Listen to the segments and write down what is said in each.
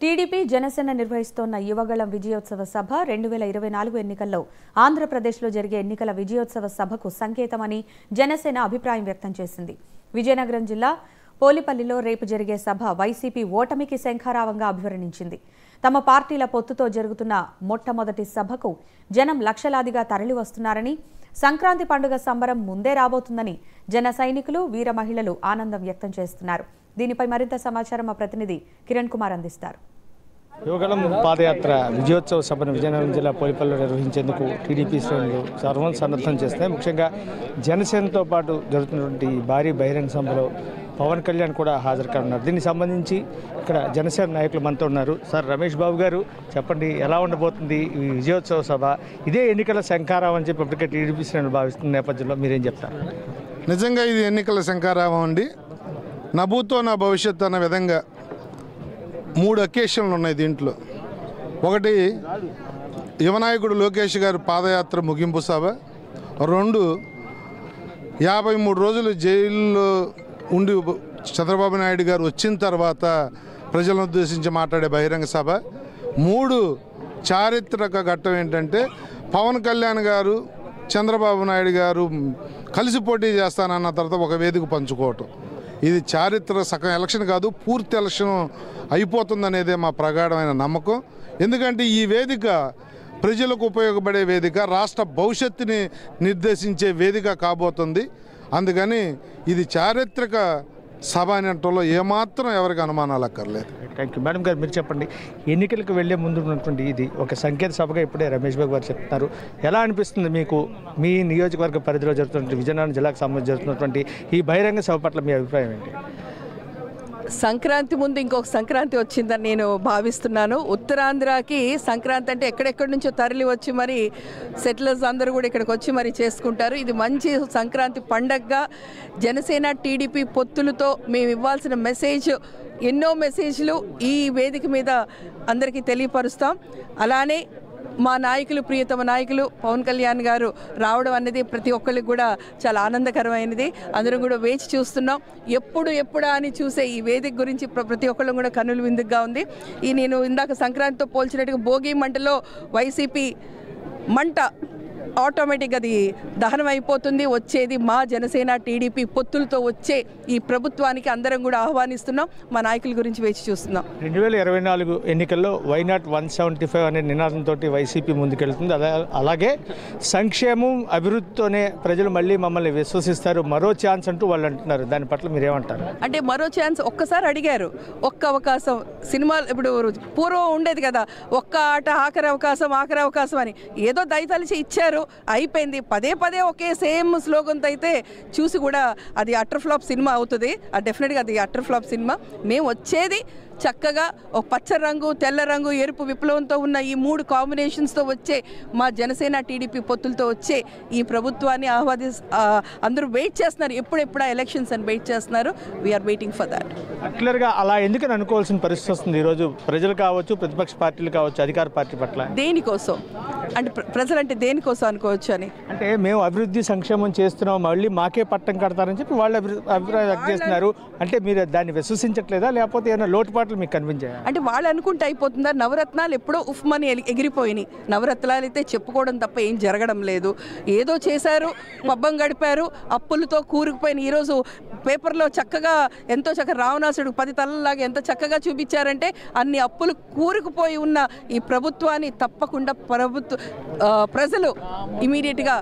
TDP Janasena నిర్వహిస్తోన్న Yuvagalam విజయోత్సవ సభ 2024 ఎన్నికల్లో ఆంధ్రప్రదేశ్లో జరిగే ఎన్నికల విజయోత్సవ సభకు సంకేతమని జనసేన అభిప్రాయం వ్యక్తం చేసింది. విజయనగరం జిల్లా పోలిపల్లిలో రేపు జరిగే సభ వైసీపీ ఓటమికి శంఖారావంగా అభివర్ణించింది. తమ పార్టీల పొత్తుతో జరుగుతున్న మొట్టమొదటి సభకు జనం లక్షలాదిగా తరలివస్తున్నారని, సంక్రాంతి పండుగ సంబరం ముందే రాబోతుందని జన సైనికులు, వీర మహిళలు ఆనందం వ్యక్తం చేస్తున్నారు. దీనిపై మరింత సమాచారం మా ప్రతినిధి కిరణ్ కుమార్ అందిస్తారు. యువగళం పాదయాత్ర విజయోత్సవ సభను విజయనగరం జిల్లా పోలిపల్లిలో నిర్వహించేందుకు టీడీపీ శ్రేణులు సర్వం సన్నద్ధం చేస్తున్నాయి. ముఖ్యంగా జనసేనతో పాటు జరుగుతున్నటువంటి భారీ బహిరంగ సభలో పవన్ కళ్యాణ్ కూడా హాజరు కానున్నారు. దీనికి సంబంధించి ఇక్కడ జనసేన నాయకులు మనతో ఉన్నారు. సార్, రమేష్ బాబు గారు చెప్పండి, ఎలా ఉండబోతుంది ఈ విజయోత్సవ సభ? ఇదే ఎన్నికల శంఖారావం అని చెప్పి ఇప్పటికే టీడీపీ శ్రేణులు భావిస్తున్న నేపథ్యంలో మీరేం చెప్తారు? నిజంగా ఇది ఎన్నికల శంఖారావం అండి. నభూతో నా భవిష్యత్తు అన్న విధంగా 3 అకేషన్లు ఉన్నాయి దీంట్లో. ఒకటి, యువనాయకుడు లోకేష్ గారి పాదయాత్ర ముగింపు సభ. 2, 53 రోజులు జైల్లో ఉండి చంద్రబాబు నాయుడు గారు వచ్చిన తర్వాత ప్రజలను ఉద్దేశించి మాట్లాడే బహిరంగ సభ. 3, చారిత్రక ఘట్టం ఏంటంటే పవన్ కళ్యాణ్ గారు, చంద్రబాబు నాయుడు గారు కలిసి పోటీ చేస్తానన్న తర్వాత ఒక వేదిక పంచుకోవటం. ఇది సగం ఎలక్షన్ కాదు, పూర్తి ఎలక్షన్ అయిపోతుందనేదే మా ప్రగాఢమైన నమ్మకం. ఎందుకంటే ఈ వేదిక ప్రజలకు ఉపయోగపడే వేదిక, రాష్ట్ర భవిష్యత్తుని నిర్దేశించే వేదిక కాబోతుంది. అందుకని ఇది చారిత్రక సభ అనటంలో ఏమాత్రం ఎవరికి అనుమానాలు అక్కర్లేదు. Thank you. మేడం గారు, మీరు చెప్పండి, ఎన్నికలకు వెళ్లే ముందు ఉన్నటువంటి ఇది ఒక సంకేత సభగా ఇప్పుడే రమేష్ బాబు గారు చెప్తున్నారు. ఎలా అనిపిస్తుంది మీకు మీ నియోజకవర్గ పరిధిలో జరుగుతున్నటువంటి విజయనగరం జిల్లాకు సంబంధించి జరుగుతున్నటువంటి ఈ బహిరంగ సభ పట్ల మీ అభిప్రాయం ఏంటి? సంక్రాంతి ముందు ఇంకొక సంక్రాంతి వచ్చిందని నేను భావిస్తున్నాను. ఉత్తరాంధ్రకి సంక్రాంతి అంటే ఎక్కడెక్కడి నుంచో తరలి వచ్చి మరి సెటిలర్స్ అందరూ కూడా ఇక్కడికి వచ్చి మరి చేసుకుంటారు. ఇది మంచి సంక్రాంతి పండగగా జనసేన టీడీపీ పొత్తులతో మేము ఇవ్వాల్సిన మెసేజ్, ఎన్నో మెసేజ్లు ఈ వేదిక మీద అందరికీ తెలియపరుస్తాం. అలానే మా నాయకులు, ప్రియతమ నాయకులు పవన్ కళ్యాణ్ గారు రావడం అనేది ప్రతి ఒక్కరికి కూడా చాలా ఆనందకరమైనది. అందరం కూడా వేచి చూస్తున్నాం. ఎప్పుడా అని చూసే ఈ వేదిక గురించి ప్రతి ఒక్కళ్ళు కూడా కన్నులు విందుగా ఉంది. నేను ఇందాక సంక్రాంతితో పోల్చినట్టుగా భోగి మంటలో వైసీపీ మంట ఆటోమేటిక్గా అది దహనం అయిపోతుంది. వచ్చేది మా జనసేన టీడీపీ పొత్తులతో వచ్చే ఈ ప్రభుత్వానికి అందరం కూడా ఆహ్వానిస్తున్నాం. మా నాయకుల గురించి వేచి చూస్తున్నాం. 2024 ఎన్నికల్లో వైనాట్ 175 అనే నినాదంతో వైసీపీ ముందుకెళ్తుంది. అలాగే సంక్షేమం, అభివృద్ధితోనే ప్రజలు మళ్ళీ మమ్మల్ని విశ్వసిస్తారు, మరో ఛాన్స్ అంటూ వాళ్ళు అంటున్నారు. దాని పట్ల మీరేమంటారు? అంటే మరో ఛాన్స్ ఒక్కసారి అడిగారు, ఒక్క అవకాశం. సినిమాలు ఇప్పుడు పూర్వం ఉండేది కదా, ఒక్క ఆట ఆఖరి అవకాశం అని ఏదో దయతలిచి ఇచ్చారు, అయిపోయింది. పదే ఒకే సేమ్ స్లోగన్తో అయితే చూసి కూడా అది అటర్ ఫ్లాప్ సినిమా అవుతుంది. డెఫినెట్గా అది అటర్ ఫ్లాప్ సినిమా. మేము వచ్చేది చక్కగా ఒక పచ్చ రంగు, తెల్ల రంగు, ఎరుపు విప్లవంతో ఉన్న ఈ 3 కాంబినేషన్స్తో వచ్చే మా జనసేన టీడీపీ పొత్తులతో వచ్చే ఈ ప్రభుత్వాన్ని అందరూ వెయిట్ చేస్తున్నారు. ఎప్పుడెప్పుడు ఎలక్షన్స్ అని వెయిట్ చేస్తున్నారు. We are waiting for that. పర్టికులర్గా అలా ఎందుకని అనుకోవాల్సిన పరిస్థితి వస్తుంది ఈరోజు? ప్రజలు కావచ్చు, ప్రతిపక్ష పార్టీలు కావచ్చు, అధికార పార్టీ పట్ల దేనికోసం అంటే ప్రజలంటే దేనికోసం అనుకోవచ్చు అని అంటే మేము అభివృద్ధి సంక్షేమం చేస్తున్నాం, మళ్ళీ మాకే పట్టం కడతారని చెప్పి వాళ్ళు అభిప్రాయం వ్యక్తం చేస్తున్నారు. అంటే మీరు దాన్ని విశ్వసించట్లేదా, లేకపోతే ఏమైనా లోటుపాట్లు మీకు కనిపించాయా? అంటే వాళ్ళు అనుకుంటే అయిపోతుందా? నవరత్నాలు ఎప్పుడో ఉఫ్మని ఎగిరిపోయినాయి. నవరత్నాలు అయితే చెప్పుకోవడం తప్ప ఏం జరగడం లేదు. ఏదో చేశారు, పబ్బం గడిపారు, అప్పులతో కూరుకుపోయిన ఈరోజు పేపర్లో ఎంతో చక్కగా రావణాసుడు 10 తలలాగా ఎంత చక్కగా చూపించారంటే అన్ని అప్పులు కూరుకుపోయి ఉన్న ఈ ప్రభుత్వాన్ని తప్పకుండా ప్రజలు ఇమీడియట్గా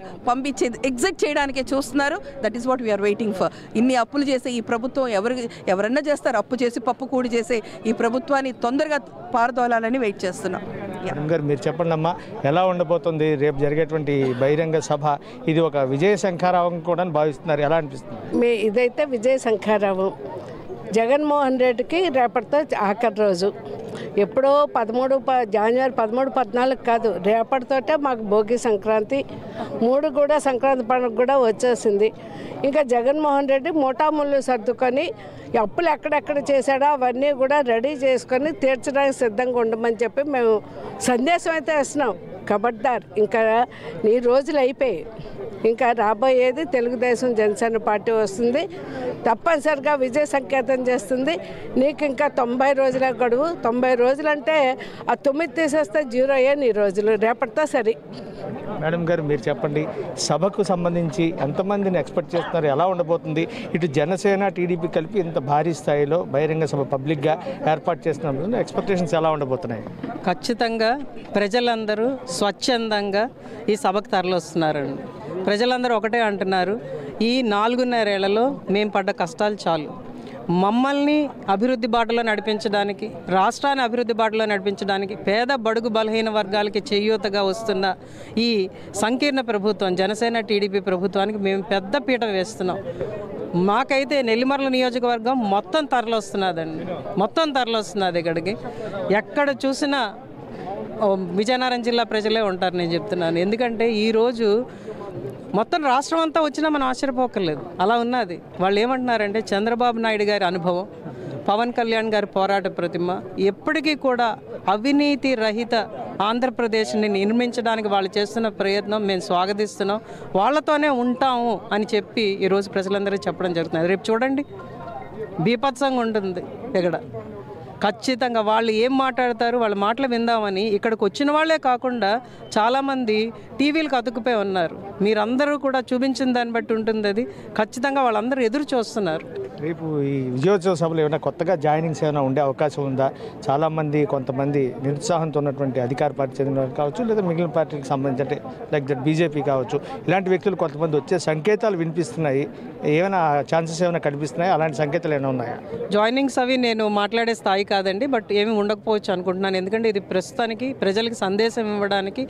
ఎగ్జిట్ చేయడానికే చూస్తున్నారు. That is what we are waiting for. ఇన్ని అప్పులు చేసే ఈ ప్రభుత్వం ఎవరన్నా చేస్తారు. అప్పు చేసి పప్పు కూడి చేసే ఈ ప్రభుత్వాన్ని తొందరగా పారదోలాలని వెయిట్ చేస్తున్నాం. గారు, మీరు చెప్పండి అమ్మా, ఎలా ఉండబోతుంది రేపు జరిగేటువంటి బహిరంగ సభ? ఇది ఒక విజయ శంఖారావం కూడా భావిస్తున్నారు. ఎలా అనిపిస్తుంది? ఇదైతే విజయ శంఖారావం. జగన్మోహన్ రెడ్డికి రేపటితో ఆఖరి రోజు. ఎప్పుడో జనవరి 13, 14 కాదు, రేపటితోటే మాకు భోగి సంక్రాంతి 3 కూడా సంక్రాంతి పండుగ కూడా వచ్చేసింది. ఇంకా జగన్మోహన్ రెడ్డి మోటాముళ్ళు సర్దుకొని అప్పులు ఎక్కడెక్కడ చేశాడో అవన్నీ కూడా రెడీ చేసుకొని తీర్చడానికి సిద్ధంగా ఉండమని చెప్పి మేము సందేశం అయితే ఇస్తున్నాం. ఖబర్దార్, ఇంకా నీ రోజులు అయిపోయాయి. ఇంకా రాబోయేది తెలుగుదేశం జనసేన పార్టీ వస్తుంది, తప్పనిసరిగా విజయ సంకేతం చేస్తుంది. నీకు ఇంకా 90 రోజుల గడువు. 90 రోజులంటే ఆ 9 తీసేస్తే 0 నీ రోజులు, రేపటితో సరి. మేడం గారు, మీరు చెప్పండి, సభకు సంబంధించి ఎంతమందిని ఎక్స్పెక్ట్ చేస్తున్నారు, ఎలా ఉండబోతుంది? ఇటు జనసేన టీడీపీ కలిపి ఇంత భారీ స్థాయిలో బహిరంగ సభ పబ్లిక్గా ఏర్పాటు చేస్తున్నప్పుడు ఎక్స్పెక్టేషన్స్ ఎలా ఉండబోతున్నాయి? ఖచ్చితంగా ప్రజలందరూ స్వచ్ఛందంగా ఈ సభకు తరలిస్తున్నారండి. ప్రజలందరూ ఒకటే అంటున్నారు, ఈ 4.5 ఏళ్లలో మేము పడ్డ కష్టాలు చాలు, మమ్మల్ని అభివృద్ధి బాటలో నడిపించడానికి, రాష్ట్రాన్ని అభివృద్ధి బాటలో నడిపించడానికి, పేద బడుగు బలహీన వర్గాలకి చేయూతగా వస్తున్న ఈ సంకీర్ణ ప్రభుత్వం జనసేన టీడీపీ ప్రభుత్వానికి మేము పెద్ద పీట వేస్తున్నాం. మాకైతే నెల్లిమర్ల నియోజకవర్గం మొత్తం తరలిస్తున్నదండి, మొత్తం తరలిస్తున్నది. ఇక్కడికి ఎక్కడ చూసినా విజయనగరం జిల్లా ప్రజలే ఉంటారు, నేను చెప్తున్నాను. ఎందుకంటే ఈరోజు మొత్తం రాష్ట్రం అంతా వచ్చినా మనం ఆశ్చర్యపోకర్లేదు, అలా ఉన్నది. వాళ్ళు ఏమంటున్నారంటే చంద్రబాబు నాయుడు గారి అనుభవం, పవన్ కళ్యాణ్ గారి పోరాట ప్రతిమ, ఎప్పటికీ కూడా అవినీతి రహిత ఆంధ్రప్రదేశ్ని నిర్మించడానికి వాళ్ళు చేస్తున్న ప్రయత్నం మేము స్వాగతిస్తున్నాం, వాళ్ళతోనే ఉంటాము అని చెప్పి ఈరోజు ప్రజలందరూ చెప్పడం జరుగుతుంది. రేపు చూడండి, బీభత్సంగా ఉంటుంది ఇక్కడ. ఖచ్చితంగా వాళ్ళు ఏం మాట్లాడతారు, వాళ్ళ మాటలు విందామని ఇక్కడికి వచ్చిన వాళ్ళే కాకుండా చాలామంది టీవీలకు అతుక్కుపోయి ఉన్నారు. మీరందరూ కూడా చూపించిన దాన్ని బట్టి ఉంటుంది అది. ఖచ్చితంగా వాళ్ళందరూ ఎదురు చూస్తున్నారు. రేపు ఈ విజయోత్సవ సభలో ఏమైనా కొత్తగా జాయినింగ్స్ ఏమైనా ఉండే అవకాశం ఉందా? చాలామంది కొంతమంది నిరుత్సాహంతో ఉన్నటువంటి అధికార పార్టీ చెందిన వారు కావచ్చు, లేదా మిగిలిన పార్టీకి సంబంధించి అంటే లైక్ దట్ బీజేపీ కావచ్చు, ఇలాంటి వ్యక్తులు కొంతమంది వచ్చే సంకేతాలు వినిపిస్తున్నాయి. ఏమైనా ఛాన్సెస్ ఏమైనా కనిపిస్తున్నాయి? అలాంటి సంకేతాలు ఏమైనా ఉన్నాయా? జాయినింగ్స్ అవి నేను మాట్లాడే స్థాయి కాదండి, బట్ ఏమి ఉండకపోవచ్చు అనుకుంటున్నాను. ఎందుకంటే ఇది ప్రస్తుతానికి ప్రజలకు సందేశం ఇవ్వడానికి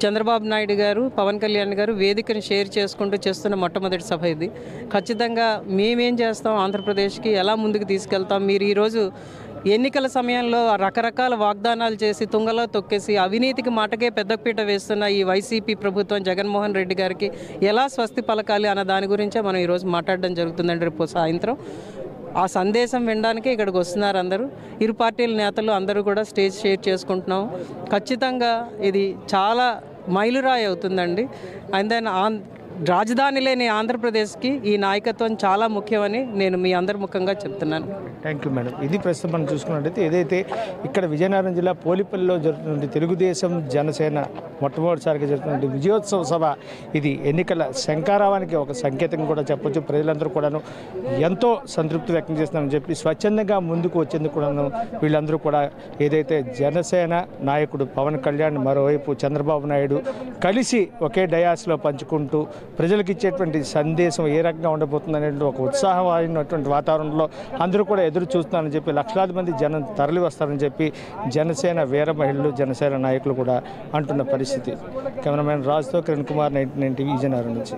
చంద్రబాబు నాయుడు గారు, పవన్ కళ్యాణ్ గారు వేదికను షేర్ చేసుకుంటూ చేస్తున్న మొట్టమొదటి సభ ఇది. ఖచ్చితంగా మేమేం చేస్తాం, ఆంధ్రప్రదేశ్కి ఎలా ముందుకు తీసుకెళ్తాం, మీరు ఈరోజు ఎన్నికల సమయంలో రకరకాల వాగ్దానాలు చేసి తుంగలో తొక్కేసి అవినీతికి మాటకే పెద్దపీట వేస్తున్న ఈ వైసీపీ ప్రభుత్వం జగన్మోహన్ రెడ్డి గారికి ఎలా స్వస్తి పలకాలి అన్న దాని గురించే మనం ఈరోజు మాట్లాడడం జరుగుతుందండి. రేపు సాయంత్రం ఆ సందేశం వినడానికే ఇక్కడికి వస్తున్నారు అందరూ. ఇరు పార్టీల నేతలు అందరూ కూడా స్టేజ్ షేర్ చేసుకుంటున్నాం. ఖచ్చితంగా ఇది చాలా మైలురాయి అవుతుందండి. అండ్ దెన్ రాజధాని లేని ఆంధ్రప్రదేశ్కి ఈ నాయకత్వం చాలా ముఖ్యమని నేను మీ అందరి ముఖంగా చెప్తున్నాను. Thank you madam. ఇది ప్రస్తుతం మనం చూసుకున్నట్టయితే ఏదైతే ఇక్కడ విజయనగరం జిల్లా పోలిపల్లిలో జరుగుతున్న తెలుగుదేశం జనసేన మొట్టమొదటిసారిగా జరుగుతున్న విజయోత్సవ సభ, ఇది ఎన్నికల శంఖారావానికి ఒక సంకేతంగా కూడా చెప్పొచ్చు. ప్రజలందరూ కూడాను ఎంతో సంతృప్తి వ్యక్తం చేస్తున్నారని చెప్పి స్వచ్ఛందంగా ముందుకు వచ్చేందుకు కూడాను వీళ్ళందరూ కూడా ఏదైతే జనసేన నాయకుడు పవన్ కళ్యాణ్, మరోవైపు చంద్రబాబు నాయుడు కలిసి ఒకే డయాస్లో పంచుకుంటూ ప్రజలకు ఇచ్చేటువంటి సందేశం ఏ రకంగా ఉండబోతుంది అనేటువంటి ఒక ఉత్సాహమైనటువంటి వాతావరణంలో అందరూ కూడా ఎదురు చూస్తున్నారని చెప్పి లక్షలాది మంది జనం తరలి వస్తారని చెప్పి జనసేన వీర మహిళలు, జనసేన నాయకులు కూడా అంటున్న పరిస్థితి. కెమెరామెన్ రాజుతో కిరణ్ కుమార్, 99 టీవీ విజయనగరం నుంచి.